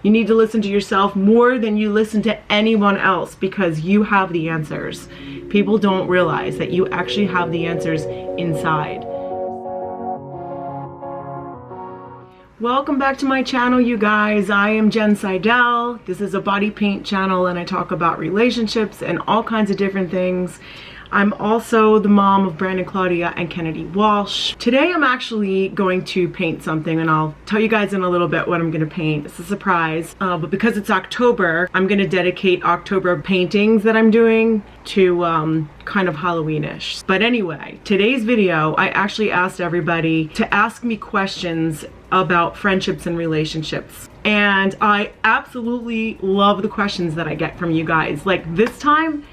You need to listen to yourself more than you listen to anyone else, because you have the answers. People don't realize that you actually have the answers inside. Welcome back to my channel, you guys. I am Jen Seidel. This is a body paint channel and I talk about relationships and all kinds of different things. I'm also the mom of Brandon, Claudia, and Kennedy Walsh. Today I'm actually going to paint something, and I'll tell you guys in a little bit what I'm gonna paint. It's a surprise, but because it's October, I'm gonna dedicate October paintings that I'm doing to kind of Halloweenish. But anyway, today's video, I actually asked everybody to ask me questions about friendships and relationships. And I absolutely love the questions that I get from you guys. Like this time,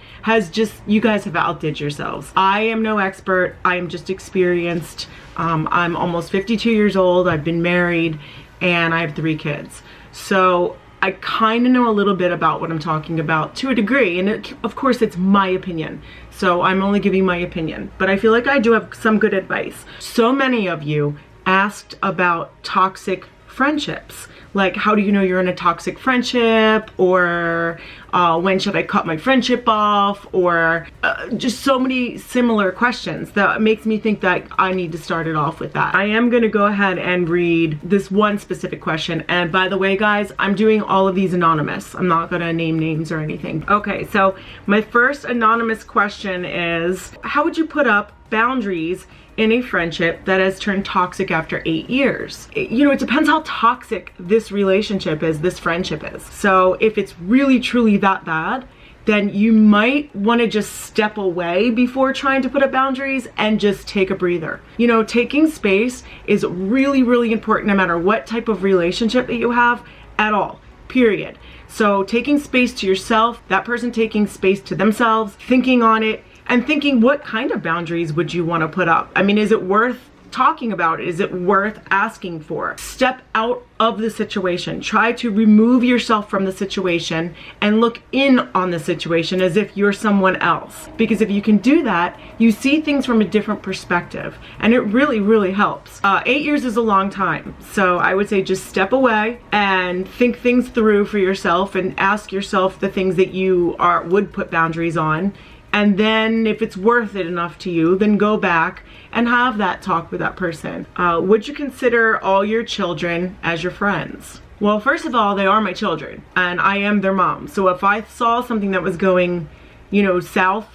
you guys have outdid yourselves. I am no expert, I am just experienced. I'm almost 52 years old, I've been married, and I have 3 kids. So I kind of know a little bit about what I'm talking about to a degree, and of course it's my opinion. So I'm only giving my opinion, but I feel like I do have some good advice. So many of you asked about toxic friendships. Like, how do you know you're in a toxic friendship? Or when should I cut my friendship off? Or just so many similar questions that makes me think that I need to start it off with that. I am gonna go ahead and read this one specific question. And by the way, guys, I'm doing all of these anonymous. I'm not gonna name names or anything. Okay, so my first anonymous question is, how would you put up boundaries in a friendship that has turned toxic after 8 years? You know, it depends how toxic this relationship is, this friendship is. So if it's really truly that bad, then you might want to just step away before trying to put up boundaries and just take a breather. You know, taking space is really, really important no matter what type of relationship that you have at all, period. So taking space to yourself, that person taking space to themselves, thinking on it, and thinking, what kind of boundaries would you want to put up? I mean, is it worth talking about? Is it worth asking for? Step out of the situation. Try to remove yourself from the situation and look in on the situation as if you're someone else. Because if you can do that, you see things from a different perspective, and it really, really helps. 8 years is a long time. So I would say just step away and think things through for yourself and ask yourself the things that you would put boundaries on. And then if it's worth it enough to you, then go back and have that talk with that person. Would you consider all your children as your friends? Well, first of all, they are my children and I am their mom. So if I saw something that was going, you know, south,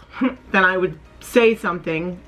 then I would say something,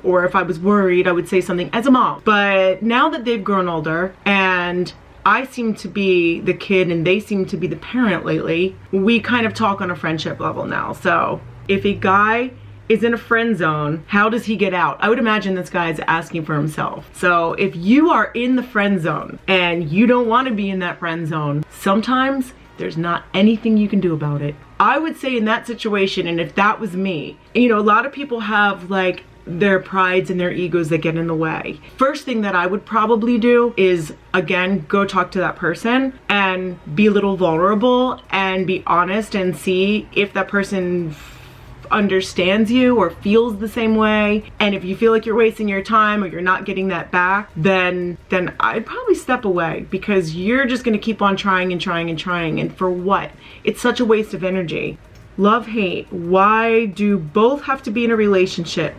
or if I was worried, I would say something as a mom. But now that they've grown older and I seem to be the kid and they seem to be the parent lately, we kind of talk on a friendship level now. So if a guy is in a friend zone, how does he get out? I would imagine this guy is asking for himself. So if you are in the friend zone and you don't want to be in that friend zone, sometimes there's not anything you can do about it. I would say in that situation, and if that was me, you know, a lot of people have like their prides and their egos that get in the way. First thing that I would probably do is, again, go talk to that person and be a little vulnerable and be honest and see if that person understands you or feels the same way. And if you feel like you're wasting your time or you're not getting that back, then I'd probably step away, because you're just going to keep on trying and trying and trying, and for what? It's such a waste of energy. Love, hate. Why do both have to be in a relationship?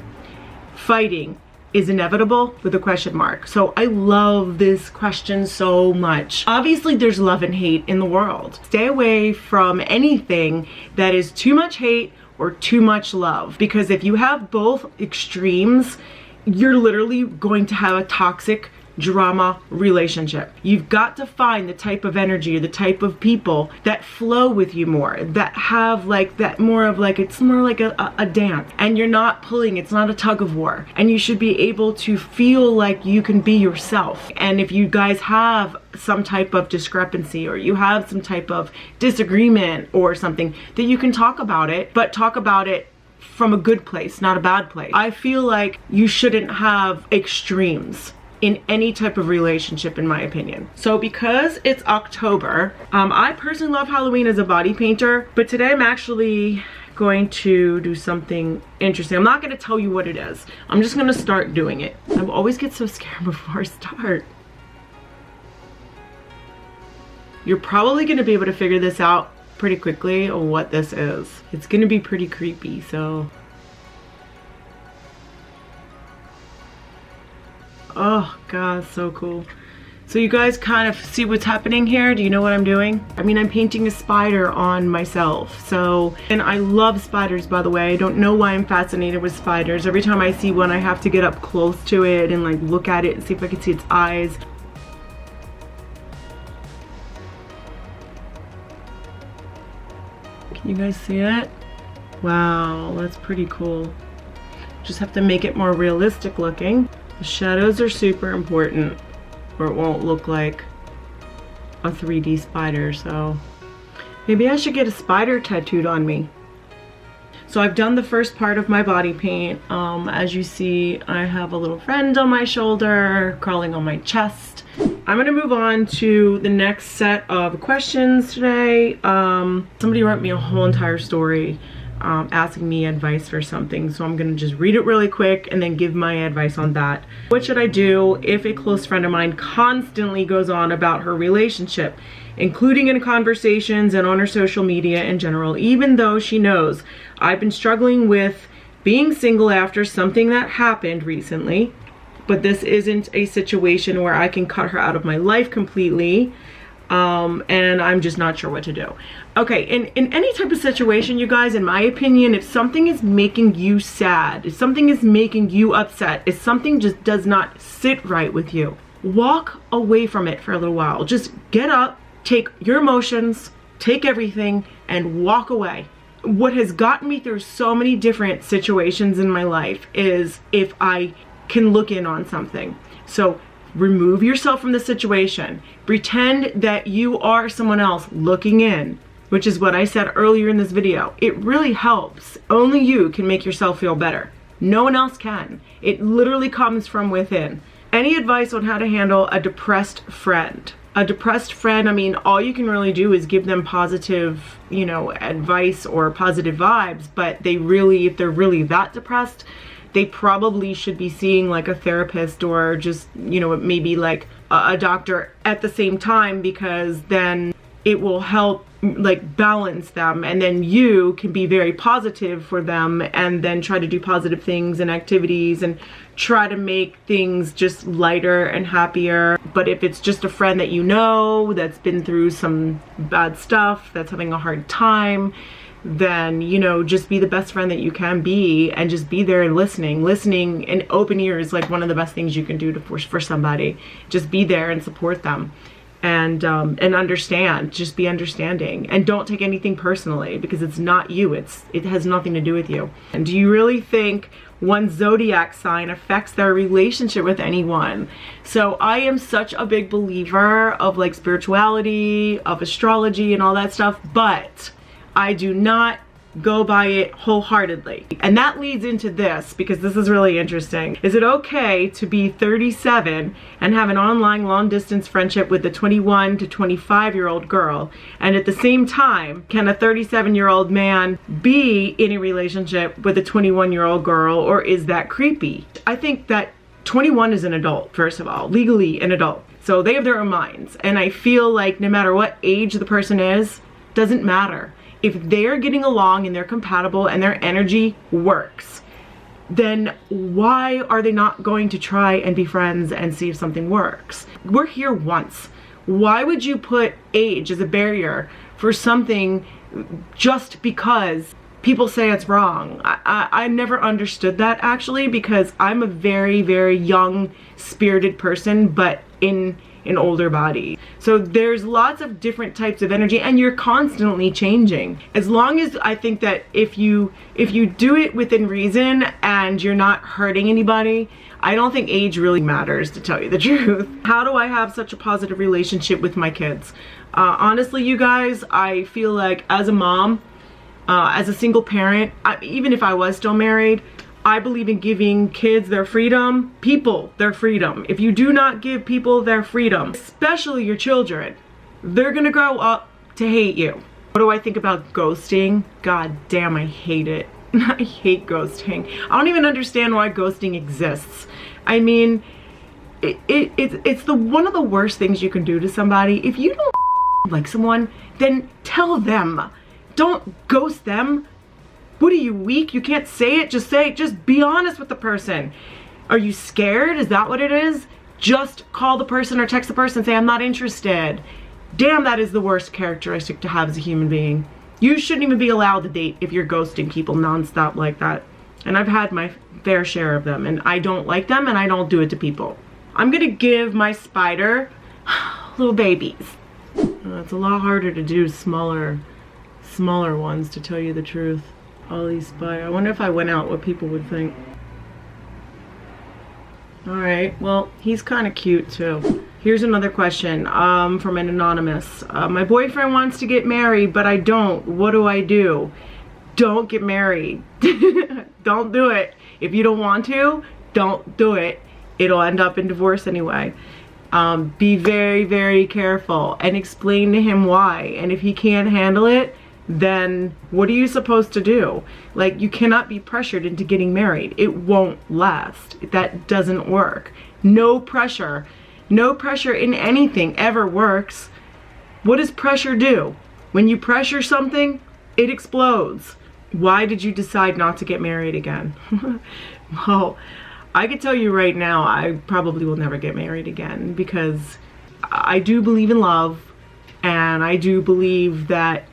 Fighting is inevitable, with a question mark. So I love this question so much. Obviously there's love and hate in the world. Stay away from anything that is too much hate or too much love, because if you have both extremes, you're literally going to have a toxic drama relationship. You've got to find the type of energy, the type of people that flow with you more, that have like that more of like, it's more like a dance, and you're not pulling, it's not a tug of war, and you should be able to feel like you can be yourself. And if you guys have some type of discrepancy or you have some type of disagreement or something, that you can talk about it, but talk about it from a good place, not a bad place. I feel like you shouldn't have extremes in any type of relationship, in my opinion. So because it's October, I personally love Halloween as a body painter, but today I'm actually going to do something interesting. I'm not going to tell you what it is. I'm just going to start doing it. I always get so scared before I start. you're probably going to be able to figure this out pretty quickly on what this is. It's going to be pretty creepy, so. Oh God, so cool. So you guys kind of see what's happening here? Do you know what I'm doing? I mean, I'm painting a spider on myself. So, and I love spiders, by the way. I don't know why I'm fascinated with spiders. Every time I see one, I have to get up close to it and like look at it and see if I can see its eyes. Can you guys see it? Wow, that's pretty cool. Just have to make it more realistic looking. The shadows are super important, or it won't look like a 3D spider, so maybe I should get a spider tattooed on me. So I've done the first part of my body paint. As you see, I have a little friend on my shoulder, crawling on my chest. I'm gonna move on to the next set of questions today. Somebody wrote me a whole entire story asking me advice for something, so I'm gonna just read it really quick and then give my advice on that. What should I do if a close friend of mine constantly goes on about her relationship, including in conversations and on her social media in general, even though she knows I've been struggling with being single after something that happened recently, but this isn't a situation where I can cut her out of my life completely, and I'm just not sure what to do. Okay, in any type of situation, you guys, in my opinion, if something is making you sad, if something is making you upset, if something just does not sit right with you, walk away from it for a little while. Just get up, take your emotions, take everything, and walk away. What has gotten me through so many different situations in my life is if I can look in on something. So remove yourself from the situation. Pretend that you are someone else looking in, which is what I said earlier in this video. It really helps. Only you can make yourself feel better. No one else can. It literally comes from within. Any advice on how to handle a depressed friend? A depressed friend, I mean, all you can really do is give them positive, you know, advice or positive vibes, but they really, if they're really that depressed, they probably should be seeing like a therapist or just, you know, maybe like a doctor at the same time, because then it will help like balance them, and then you can be very positive for them and then try to do positive things and activities and try to make things just lighter and happier. But if it's just a friend that you know that's been through some bad stuff, that's having a hard time, then, you know, just be the best friend that you can be and just be there and listening and open ears. Like one of the best things you can do for somebody. Just be there and support them and understand. Just be understanding and don't take anything personally, because it's not you. It has nothing to do with you. And do you really think one zodiac sign affects their relationship with anyone? So I am such a big believer of like spirituality, of astrology and all that stuff, but I do not go by it wholeheartedly. And that leads into this, because this is really interesting. Is it okay to be 37 and have an online long distance friendship with a 21 to 25-year-old girl? And at the same time, can a 37-year-old man be in a relationship with a 21-year-old girl, or is that creepy? I think that 21 is an adult, first of all, legally an adult. So they have their own minds. And I feel like no matter what age the person is, doesn't matter. If they're getting along and they're compatible and their energy works, then why are they not going to try and be friends and see if something works? We're here once. Why would you put age as a barrier for something just because people say it's wrong? I never understood that, actually, because I'm a very, very young spirited person, but in an older body. So there's lots of different types of energy, and you're constantly changing. As long as, I think that if you do it within reason and you're not hurting anybody, I don't think age really matters, to tell you the truth. How do I have such a positive relationship with my kids? Honestly, you guys, I feel like as a mom, as a single parent, even if I was still married, I believe in giving kids their freedom, people their freedom. If you do not give people their freedom, especially your children, they're gonna grow up to hate you. What do I think about ghosting? God damn, I hate it. I hate ghosting. I don't even understand why ghosting exists. I mean, it's one of the worst things you can do to somebody. If you don't like someone, then tell them. Don't ghost them. What are you, weak? You can't say it? Just say it. Just be honest with the person. Are you scared? Is that what it is? Just call the person or text the person and say, I'm not interested. Damn, that is the worst characteristic to have as a human being. You shouldn't even be allowed to date if you're ghosting people nonstop like that. And I've had my fair share of them, and I don't like them, and I don't do it to people. I'm gonna give my spider little babies. It's a lot harder to do smaller ones, to tell you the truth. All these spider. I wonder if I went out what people would think. Alright, well, he's kind of cute too. Here's another question from an anonymous. My boyfriend wants to get married, but I don't. What do I do? Don't get married. Don't do it. If you don't want to, don't do it. It'll end up in divorce anyway. Be very, very careful and explain to him why. And if he can't handle it, then what are you supposed to do? Like, you cannot be pressured into getting married. It won't last. That doesn't work. No pressure. No pressure in anything ever works. What does pressure do? When you pressure something, it explodes. Why did you decide not to get married again? Well, I can tell you right now, I probably will never get married again, because I do believe in love, and I do believe that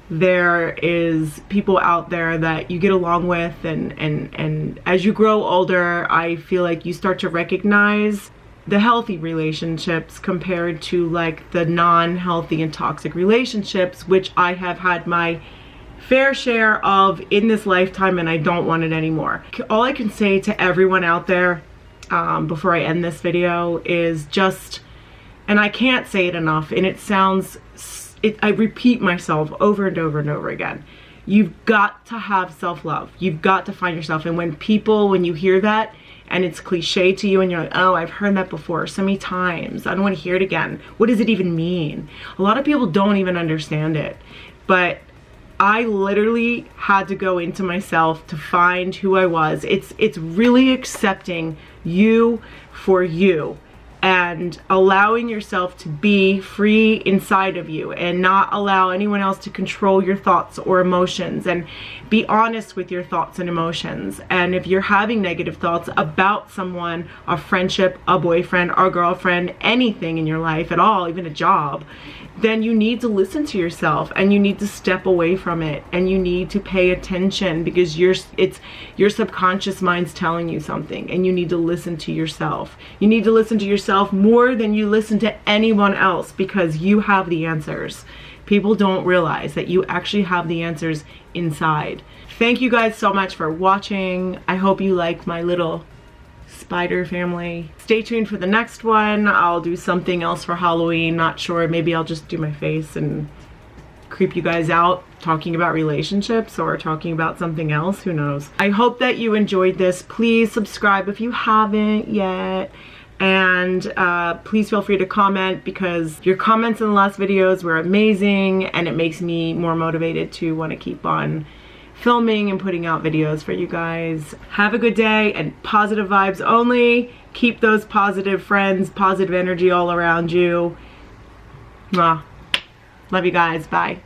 there is people out there that you get along with, and as you grow older, I feel like you start to recognize the healthy relationships compared to like the non-healthy and toxic relationships, which I have had my fair share of in this lifetime, and I don't want it anymore. All I can say to everyone out there before I end this video is just, and I can't say it enough, and it sounds, I repeat myself over and over and over again. You've got to have self-love. You've got to find yourself. And when you hear that and it's cliche to you and you're like, oh, I've heard that before so many times, I don't want to hear it again. What does it even mean? A lot of people don't even understand it. But I literally had to go into myself to find who I was. It's really accepting you for you and allowing yourself to be free inside of you and not allow anyone else to control your thoughts or emotions, and be honest with your thoughts and emotions. And if you're having negative thoughts about someone, a friendship, a boyfriend, a girlfriend, anything in your life at all, even a job, then you need to listen to yourself and you need to step away from it, and you need to pay attention, because your subconscious mind's telling you something, and you need to listen to yourself. You need to listen to yourself more than you listen to anyone else, because you have the answers. People don't realize that you actually have the answers inside. Thank you guys so much for watching. I hope you liked my little spider family. Stay tuned for the next one. I'll do something else for Halloween, not sure. Maybe I'll just do my face and creep you guys out talking about relationships, or talking about something else, who knows. I hope that you enjoyed this. Please subscribe if you haven't yet, and please feel free to comment, because your comments in the last videos were amazing, and it makes me more motivated to want to keep on filming and putting out videos for you guys. Have a good day, and positive vibes only. Keep those positive friends, positive energy all around you. Mwah. Love you guys. Bye.